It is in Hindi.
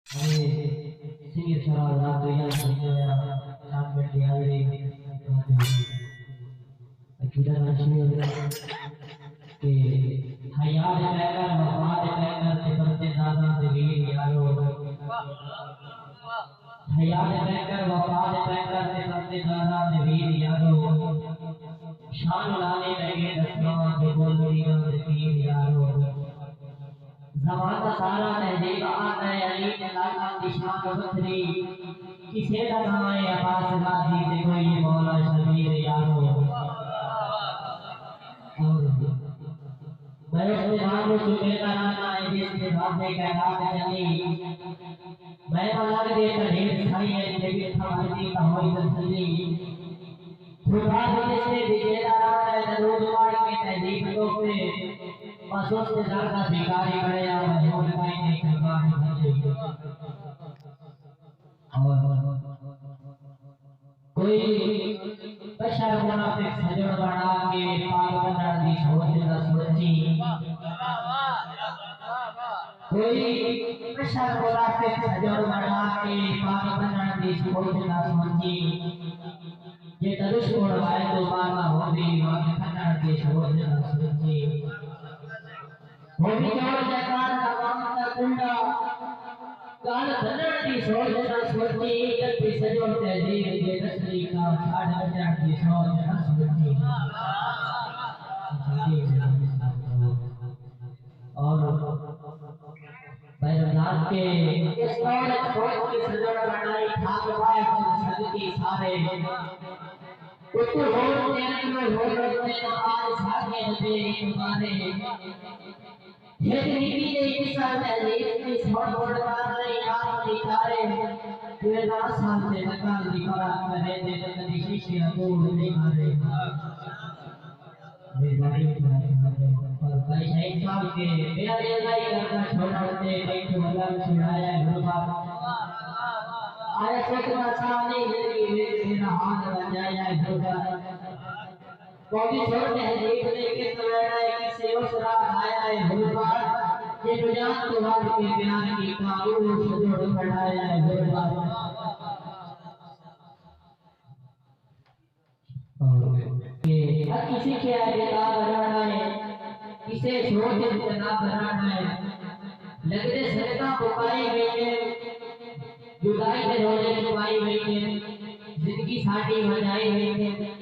अरे सिंगर सराज रात या सिंगर रात में दिया रे अकीदा नशे के हयात पैकर वफात पैकर ते बंदे दादा दे वीर यारो हयात पैकर वफात पैकर ते बंदे दादा दे वीर यारो शान लाने लगे दसमान के बोलती रंग वीर यारो जमाना सारा तहजीब आता है अली ने लाला निशान बदरी किसे का नाम है अब्बास गाजी देखो ये मौला शबीर यारो मैं उसके नाम चुके का नाना है जिसके बातें कहना चली मैं अलग दे ढेर सारी है देवी थमाती का होई तसल्ली खुदा से विजेता रहा है दरूद वाड़ के तहजीब को पे बस उसके दर का भिखारी बड़े या मजबूर का ही नहीं करवाने बचे और कोई बशर मुनाफिक सजन बना के पाक बनन दी सोच न सोची कोई बशर मुनाफिक सजन बना के पाक बनन दी सोच न सोची ये तरुष को वाय तो मारना हो गई वाके खन्ना के सोच न सोची होगी चोर जयकार तमाम का कुंडा काल धनड़ की सोच न सोची जब सजो तहजीब के नस्ली का छाड़ बजा की सोच न सोची और बैरनाथ के इस कौन सोच की सजड़ बनाई ठाक पाए सजती सारे उसको होर तेरे में हो रखते आज सागे बजे तुम्हारे एक नीति के इंसान तहजीब की सोच बढ़कर नहीं आप निकारे तेरे नाम सामने निकाल दिखा करे दे तो कभी शीशे अबूर नहीं मारे बेगारी और भाई शहीद साहब के प्यारे लाई करना छोड़ते बैठ मलम छुड़ाया गुरबा आया सोचना सामने जिंदगी में मेरा हाथ बजाया गुरबा कौन छोड़ तहजीब के तोड़ा है किसे उसरा आया है गुरबा ये दुनिया तुम्हारे के प्यार की काबू सुजोड़ बढ़ाया है गुरबा हर किसी के बेटा बनाना है किसे छोड़ के जितना बनाना है लगते सदका बुकाई गई है जुदाई के रोने छुपाई गई है जिंदगी साड़ी बजाई गई है